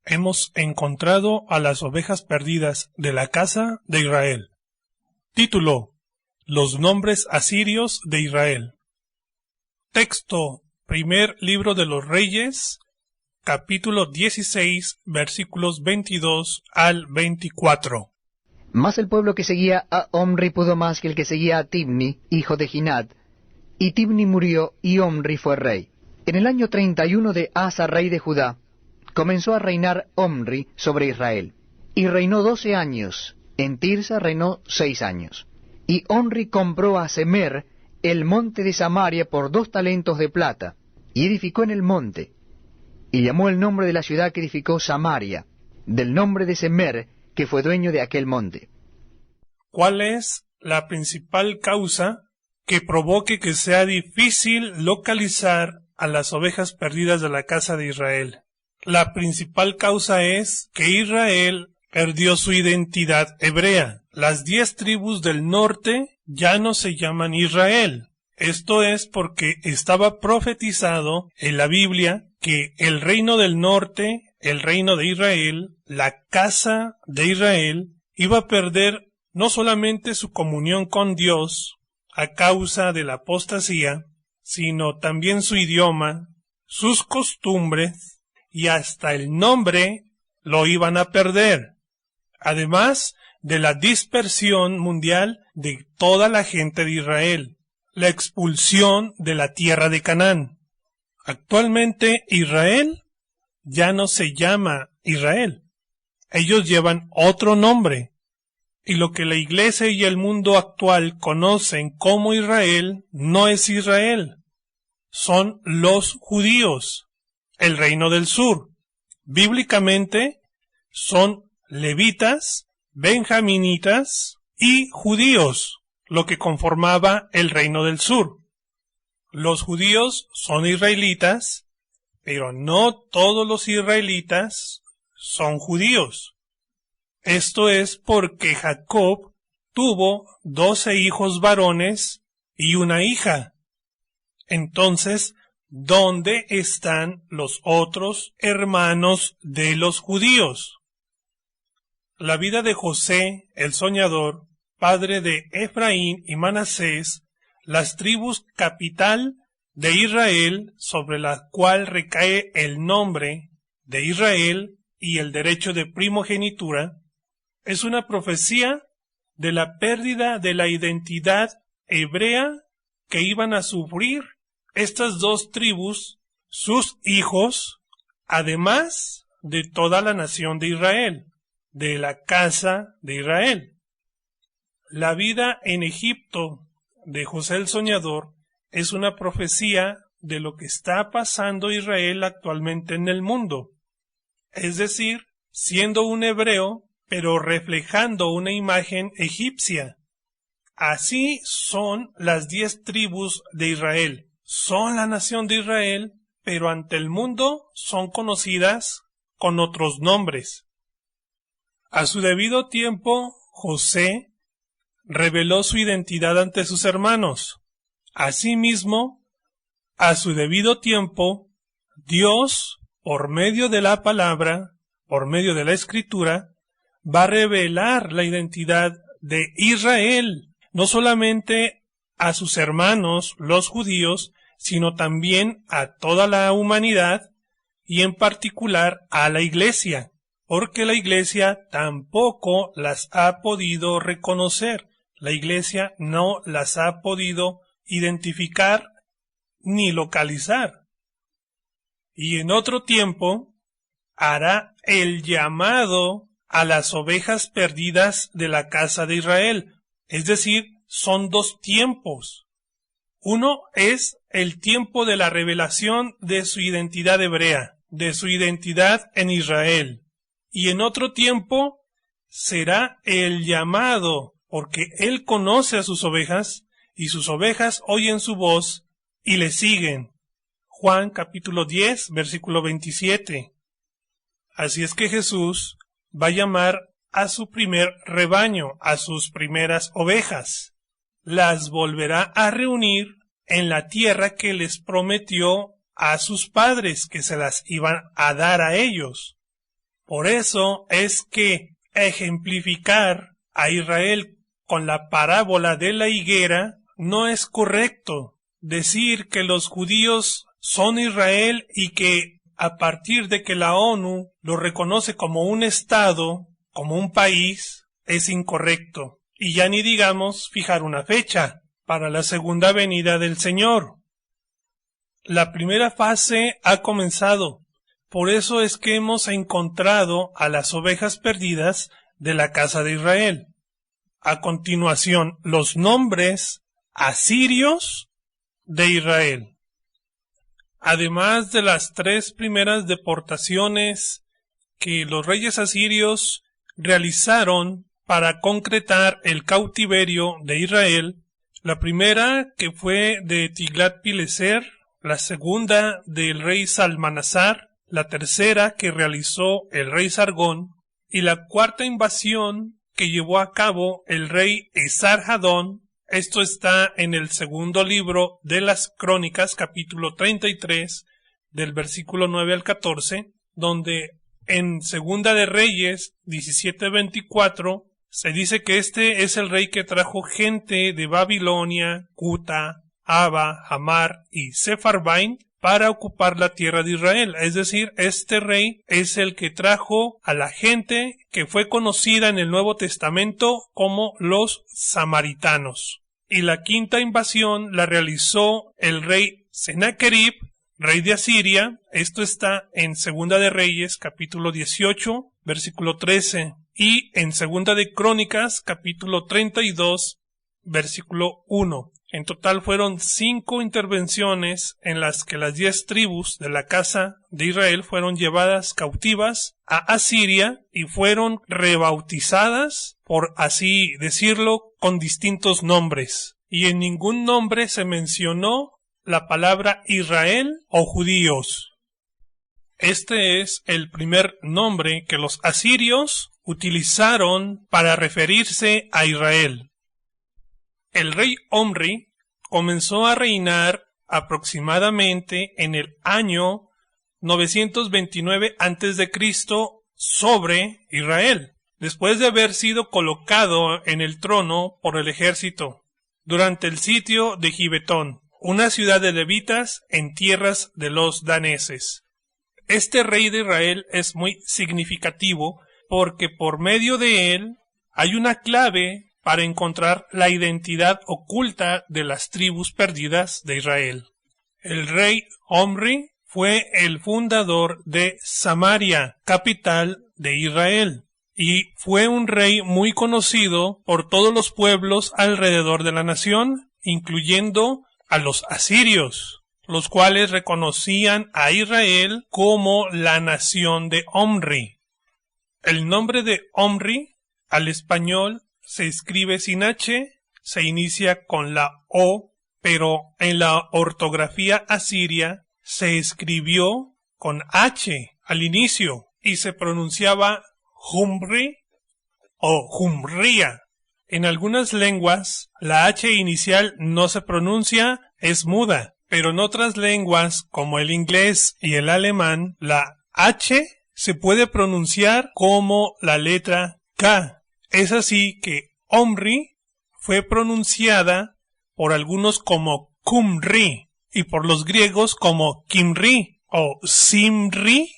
hemos encontrado a las ovejas perdidas de la casa de Israel. Título: Los nombres asirios de Israel. Texto: Primer Libro de los Reyes, capítulo 16, versículos 22 al 24. Mas el pueblo que seguía a Omri pudo más que el que seguía a Tibni, hijo de Ginat. Y Tibni murió, y Omri fue rey. En el año 31 de Asa, rey de Judá, comenzó a reinar Omri sobre Israel. Y reinó 12 años. En Tirsa reinó 6 años. Y Omri compró a Semer el monte de Samaria por 2 talentos de plata, y edificó en el monte. Y llamó el nombre de la ciudad que edificó Samaria, del nombre de Semer, que fue dueño de aquel monte. ¿Cuál es la principal causa que provoque que sea difícil localizar a las ovejas perdidas de la casa de Israel? La principal causa es que Israel perdió su identidad hebrea. Las 10 tribus del norte ya no se llaman Israel. Esto es porque estaba profetizado en la Biblia que el reino del norte, el reino de Israel, la casa de Israel, iba a perder no solamente su comunión con Dios a causa de la apostasía, sino también su idioma, sus costumbres y hasta el nombre lo iban a perder, además de la dispersión mundial de toda la gente de Israel, la expulsión de la tierra de Canaán. Actualmente Israel ya no se llama Israel. Ellos llevan otro nombre. Y lo que la iglesia y el mundo actual conocen como Israel no es Israel. Son los judíos, el reino del sur. Bíblicamente son levitas, benjaminitas y judíos, lo que conformaba el reino del sur. Los judíos son israelitas, pero no todos los israelitas son judíos. Esto es porque Jacob tuvo 12 hijos varones y una hija. Entonces, ¿dónde están los otros hermanos de los judíos? La vida de José, el soñador, padre de Efraín y Manasés, las tribus capital de Israel, sobre la cual recae el nombre de Israel y el derecho de primogenitura, es una profecía de la pérdida de la identidad hebrea que iban a sufrir estas 2 tribus, sus hijos, además de toda la nación de Israel, de la casa de Israel. La vida en Egipto de José el Soñador es una profecía de lo que está pasando Israel actualmente en el mundo. Es decir, siendo un hebreo, pero reflejando una imagen egipcia. Así son las 10 tribus de Israel. Son la nación de Israel, pero ante el mundo son conocidas con otros nombres. A su debido tiempo, José reveló su identidad ante sus hermanos. Asimismo, a su debido tiempo, Dios, por medio de la palabra, por medio de la escritura, va a revelar la identidad de Israel, no solamente a sus hermanos, los judíos, sino también a toda la humanidad y en particular a la iglesia, porque la iglesia tampoco las ha podido reconocer. La iglesia no las ha podido identificar ni localizar. Y en otro tiempo hará el llamado a las ovejas perdidas de la casa de Israel. Es decir, son 2 tiempos. Uno es el tiempo de la revelación de su identidad hebrea, de su identidad en Israel. Y en otro tiempo será el llamado, porque Él conoce a sus ovejas, y sus ovejas oyen su voz y le siguen. Juan capítulo 10, versículo 27. Así es que Jesús va a llamar a su primer rebaño, a sus primeras ovejas. Las volverá a reunir en la tierra que les prometió a sus padres, que se las iban a dar a ellos. Por eso es que ejemplificar a Israel con la parábola de la higuera no es correcto. Decir que los judíos son Israel y que a partir de que la ONU lo reconoce como un estado, como un país, es incorrecto. Y ya ni digamos fijar una fecha para la segunda venida del Señor. La primera fase ha comenzado. Por eso es que hemos encontrado a las ovejas perdidas de la casa de Israel. A continuación, los nombres asirios de Israel. Además de las 3 primeras deportaciones que los reyes asirios realizaron para concretar el cautiverio de Israel, la primera que fue de Tiglat-Pileser, la segunda del rey Salmanasar, la tercera que realizó el rey Sargón, y la cuarta invasión que llevó a cabo el rey Esarhadón. Esto está en el segundo libro de las Crónicas, capítulo 33, del versículo 9 al 14, donde en Segunda de Reyes 17:24 se dice que este es el rey que trajo gente de Babilonia, Cuta, Aba, Hamar y Sepharvaim para ocupar la tierra de Israel. Es decir, este rey es el que trajo a la gente que fue conocida en el Nuevo Testamento como los samaritanos. Y la quinta invasión la realizó el rey Sennacherib, rey de Asiria. Esto está en Segunda de Reyes, capítulo 18, versículo 13. Y en Segunda de Crónicas, capítulo 32, versículo 1. En total fueron 5 intervenciones en las que las 10 tribus de la casa de Israel fueron llevadas cautivas a Asiria y fueron rebautizadas, por así decirlo, con distintos nombres. Y en ningún nombre se mencionó la palabra Israel o judíos. Este es el primer nombre que los asirios utilizaron para referirse a Israel. El rey Omri comenzó a reinar aproximadamente en el año 929 a.C. sobre Israel, después de haber sido colocado en el trono por el ejército, durante el sitio de Gibetón, una ciudad de levitas en tierras de los daneses. Este rey de Israel es muy significativo porque por medio de él hay una clave para encontrar la identidad oculta de las tribus perdidas de Israel. El rey Omri fue el fundador de Samaria, capital de Israel, y fue un rey muy conocido por todos los pueblos alrededor de la nación, incluyendo a los asirios, los cuales reconocían a Israel como la nación de Omri. El nombre de Omri, al español, se escribe sin H, se inicia con la O, pero en la ortografía asiria se escribió con H al inicio y se pronunciaba Humri o Humria. En algunas lenguas la H inicial no se pronuncia, es muda, pero en otras lenguas como el inglés y el alemán la H se puede pronunciar como la letra K. Es así que Omri fue pronunciada por algunos como Kumri y por los griegos como Kimri o Simri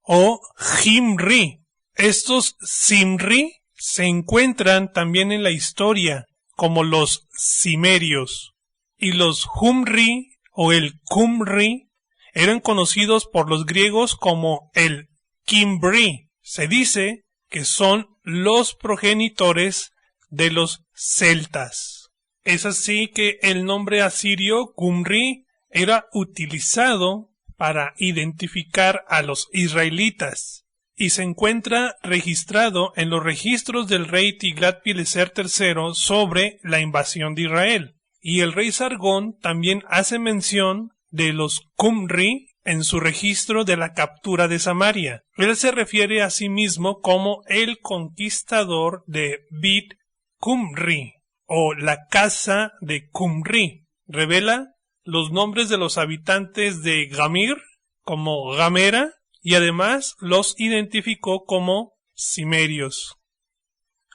o Jimri. Estos Simri se encuentran también en la historia como los Cimerios y los Humri o el Kumri eran conocidos por los griegos como el Kimbri. Se dice que son los progenitores de los celtas. Es así que el nombre asirio Kumri era utilizado para identificar a los israelitas y se encuentra registrado en los registros del rey Tiglat-Pileser III sobre la invasión de Israel. Y el rey Sargón también hace mención de los Kumri en su registro de la captura de Samaria. Él se refiere a sí mismo como el conquistador de Bit Kumri o la casa de Kumri. Revela los nombres de los habitantes de Gamir como Gamera y además los identificó como cimerios.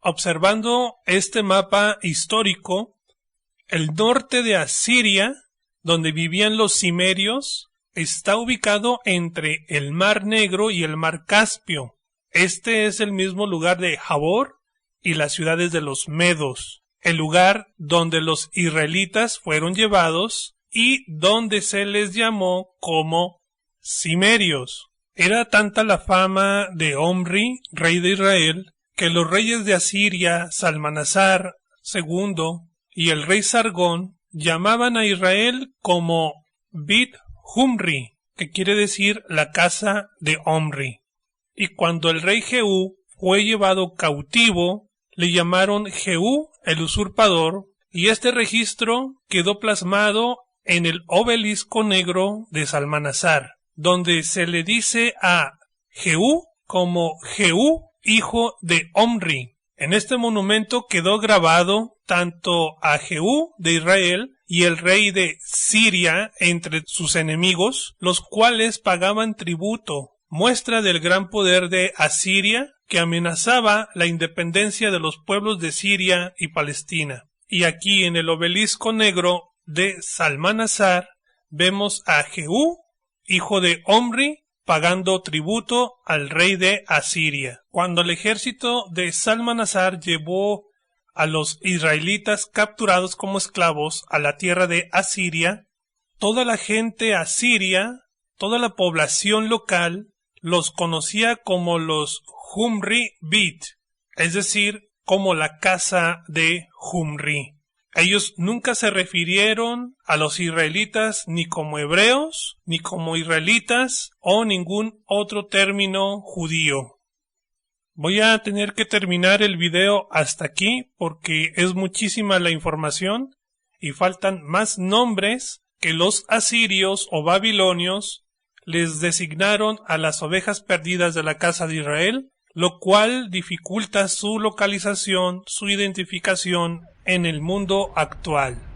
Observando este mapa histórico, el norte de Asiria, donde vivían los cimerios, está ubicado entre el Mar Negro y el Mar Caspio. Este es el mismo lugar de Habor y las ciudades de los medos, el lugar donde los israelitas fueron llevados y donde se les llamó como cimerios. Era tanta la fama de Omri, rey de Israel, que los reyes de Asiria, Salmanasar II y el rey Sargón, llamaban a Israel como Bit Humri, que quiere decir la casa de Omri. Y cuando el rey Jehú fue llevado cautivo, le llamaron Jehú el usurpador, y este registro quedó plasmado en el obelisco negro de Salmanasar, donde se le dice a Jehú como Jehú, hijo de Omri. En este monumento quedó grabado tanto a Jehú de Israel y el rey de Siria entre sus enemigos, los cuales pagaban tributo, muestra del gran poder de Asiria que amenazaba la independencia de los pueblos de Siria y Palestina. Y aquí en el obelisco negro de Salmanasar vemos a Jehú, hijo de Omri, pagando tributo al rey de Asiria. Cuando el ejército de Salmanasar llevó a los israelitas capturados como esclavos a la tierra de Asiria, toda la gente asiria, toda la población local, los conocía como los Humri Bit, es decir, como la casa de Humri. Ellos nunca se refirieron a los israelitas ni como hebreos, ni como israelitas o ningún otro término judío. Voy a tener que terminar el video hasta aquí porque es muchísima la información y faltan más nombres que los asirios o babilonios les designaron a las ovejas perdidas de la casa de Israel, lo cual dificulta su localización, su identificación en el mundo actual.